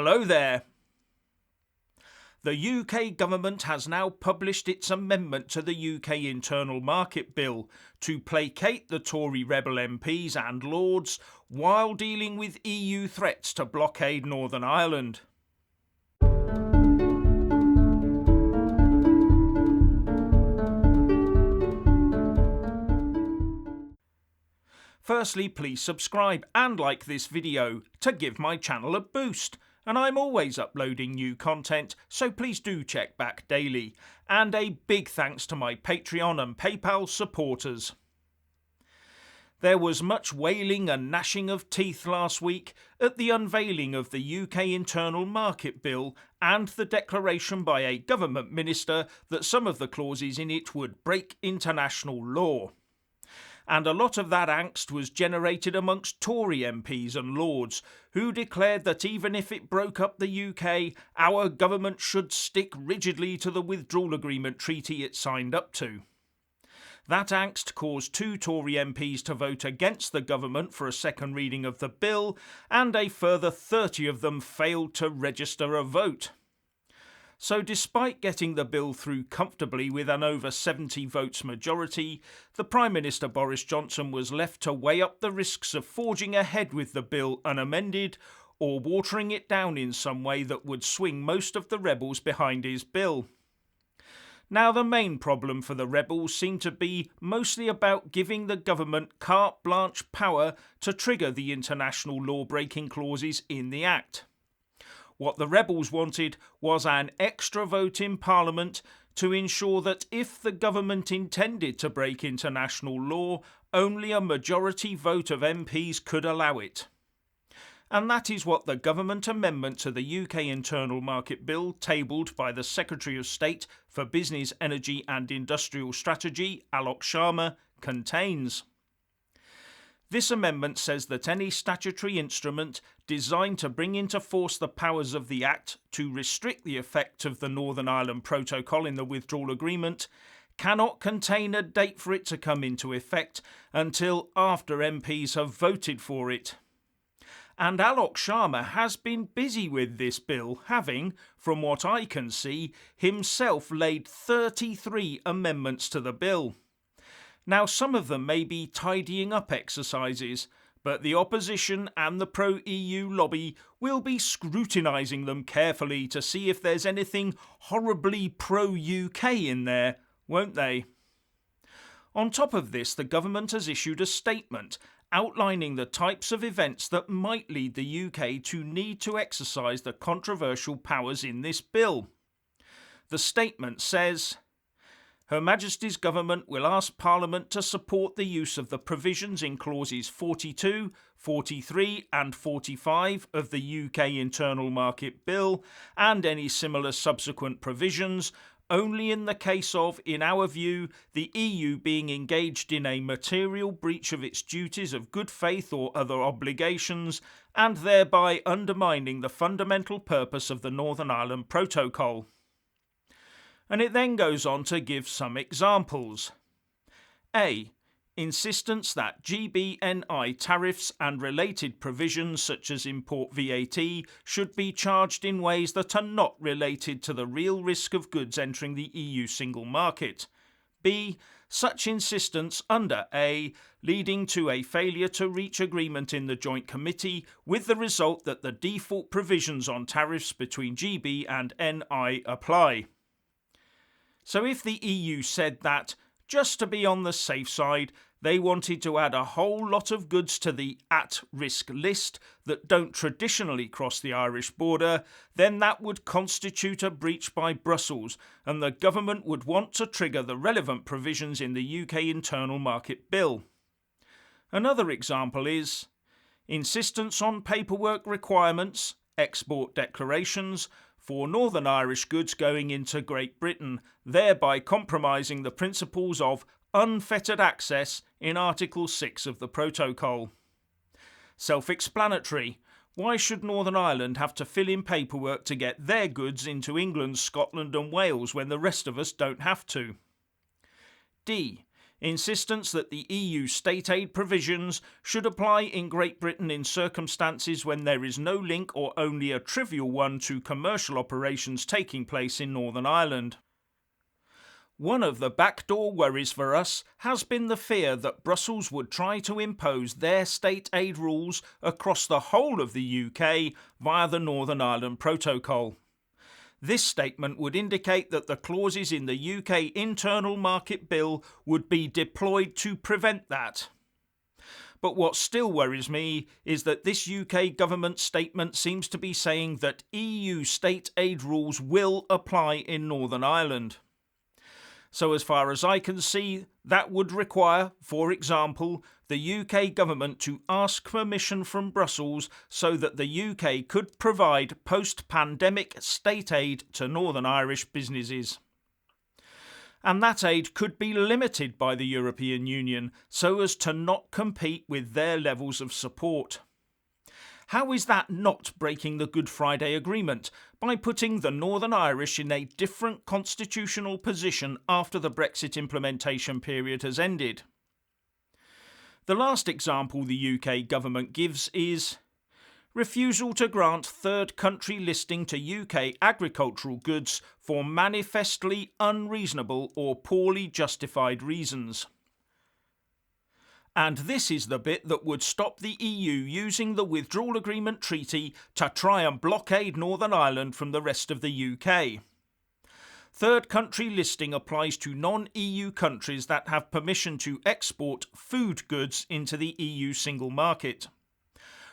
Hello there. The UK government has now published its amendment to the UK Internal Market Bill to placate the Tory rebel MPs and Lords while dealing with EU threats to blockade Northern Ireland. Firstly, please subscribe and like this video to give my channel a boost. And I'm always uploading new content, so please do check back daily. And a big thanks to my Patreon and PayPal supporters. There was much wailing and gnashing of teeth last week at the unveiling of the UK Internal Market Bill and the declaration by a government minister that some of the clauses in it would break international law. And a lot of that angst was generated amongst Tory MPs and Lords, who declared that even if it broke up the UK, our government should stick rigidly to the Withdrawal Agreement treaty it signed up to. That angst caused 2 Tory MPs to vote against the government for a second reading of the bill, and a further 30 of them failed to register a vote. So despite getting the bill through comfortably with an over 70 votes majority, the Prime Minister Boris Johnson was left to weigh up the risks of forging ahead with the bill unamended or watering it down in some way that would swing most of the rebels behind his bill. Now, the main problem for the rebels seemed to be mostly about giving the government carte blanche power to trigger the international law-breaking clauses in the Act. What the rebels wanted was an extra vote in Parliament to ensure that if the government intended to break international law, only a majority vote of MPs could allow it. And that is what the government amendment to the UK Internal Market Bill tabled by the Secretary of State for Business, Energy and Industrial Strategy, Alok Sharma, contains. This amendment says that any statutory instrument designed to bring into force the powers of the Act to restrict the effect of the Northern Ireland Protocol in the Withdrawal Agreement cannot contain a date for it to come into effect until after MPs have voted for it. And Alok Sharma has been busy with this bill, having, from what I can see, himself laid 33 amendments to the bill. Now, some of them may be tidying up exercises, but the opposition and the pro-EU lobby will be scrutinising them carefully to see if there's anything horribly pro-UK in there, won't they? On top of this, the government has issued a statement outlining the types of events that might lead the UK to need to exercise the controversial powers in this bill. The statement says, Her Majesty's Government will ask Parliament to support the use of the provisions in clauses 42, 43 and 45 of the UK Internal Market Bill and any similar subsequent provisions only in the case of, in our view, the EU being engaged in a material breach of its duties of good faith or other obligations and thereby undermining the fundamental purpose of the Northern Ireland Protocol. And it then goes on to give some examples. A. Insistence that GBNI tariffs and related provisions such as import VAT should be charged in ways that are not related to the real risk of goods entering the EU single market. B. Such insistence under A, leading to a failure to reach agreement in the Joint Committee with the result that the default provisions on tariffs between GB and NI apply. So if the EU said that, just to be on the safe side, they wanted to add a whole lot of goods to the at-risk list that don't traditionally cross the Irish border, then that would constitute a breach by Brussels, and the government would want to trigger the relevant provisions in the UK Internal Market Bill. Another example is insistence on paperwork requirements, export declarations, for Northern Irish goods going into Great Britain, thereby compromising the principles of unfettered access in Article 6 of the Protocol. Self-explanatory. Why should Northern Ireland have to fill in paperwork to get their goods into England, Scotland and Wales when the rest of us don't have to? D. insistence that the EU state aid provisions should apply in Great Britain in circumstances when there is no link or only a trivial one to commercial operations taking place in Northern Ireland. One of the backdoor worries for us has been the fear that Brussels would try to impose their state aid rules across the whole of the UK via the Northern Ireland Protocol. This statement would indicate that the clauses in the UK Internal Market Bill would be deployed to prevent that. But what still worries me is that this UK government statement seems to be saying that EU state aid rules will apply in Northern Ireland. So as far as I can see, that would require, for example, the UK government to ask permission from Brussels so that the UK could provide post-pandemic state aid to Northern Irish businesses. And that aid could be limited by the European Union so as to not compete with their levels of support. How is that not breaking the Good Friday Agreement by putting the Northern Irish in a different constitutional position after the Brexit implementation period has ended? The last example the UK government gives is refusal to grant third country listing to UK agricultural goods for manifestly unreasonable or poorly justified reasons. And this is the bit that would stop the EU using the Withdrawal Agreement treaty to try and blockade Northern Ireland from the rest of the UK. Third country listing applies to non-EU countries that have permission to export food goods into the EU single market.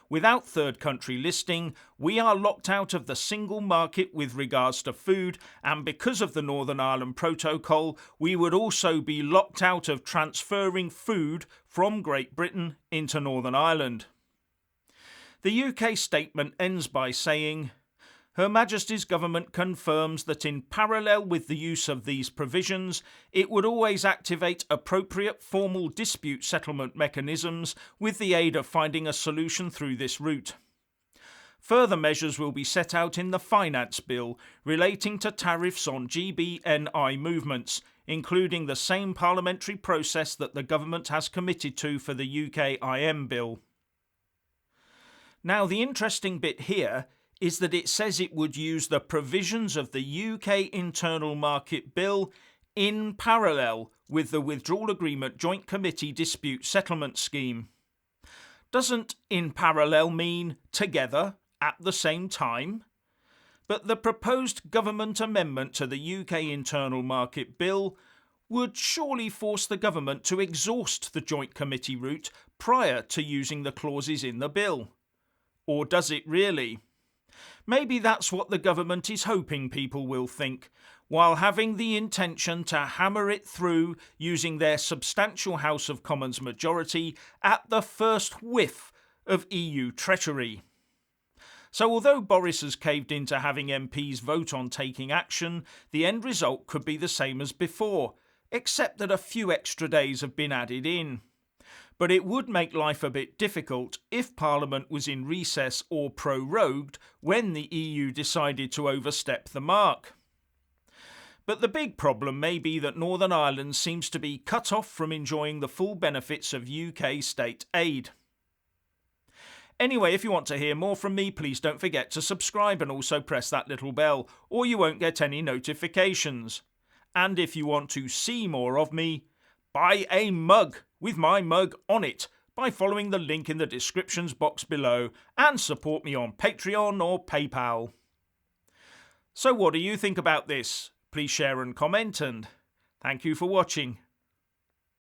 Without third country listing, we are locked out of the single market with regards to food, and because of the Northern Ireland Protocol, we would also be locked out of transferring food from Great Britain into Northern Ireland. The UK statement ends by saying, Her Majesty's Government confirms that in parallel with the use of these provisions, it would always activate appropriate formal dispute settlement mechanisms with the aid of finding a solution through this route. Further measures will be set out in the Finance Bill relating to tariffs on GBNI movements, including the same parliamentary process that the Government has committed to for the UKIM Bill. Now, the interesting bit here is that it says it would use the provisions of the UK Internal Market Bill in parallel with the Withdrawal Agreement Joint Committee Dispute Settlement Scheme. Doesn't in parallel mean together at the same time? But the proposed government amendment to the UK Internal Market Bill would surely force the government to exhaust the Joint Committee route prior to using the clauses in the bill. Or does it really? Maybe that's what the government is hoping people will think, while having the intention to hammer it through using their substantial House of Commons majority at the first whiff of EU treachery. So although Boris has caved into having MPs vote on taking action, the end result could be the same as before, except that a few extra days have been added in. But it would make life a bit difficult if Parliament was in recess or prorogued when the EU decided to overstep the mark. But the big problem may be that Northern Ireland seems to be cut off from enjoying the full benefits of UK state aid. Anyway, if you want to hear more from me, please don't forget to subscribe and also press that little bell, or you won't get any notifications. And if you want to see more of me, buy a mug with my mug on it by following the link in the descriptions box below and support me on Patreon or PayPal. So what do you think about this? Please share and comment, and thank you for watching.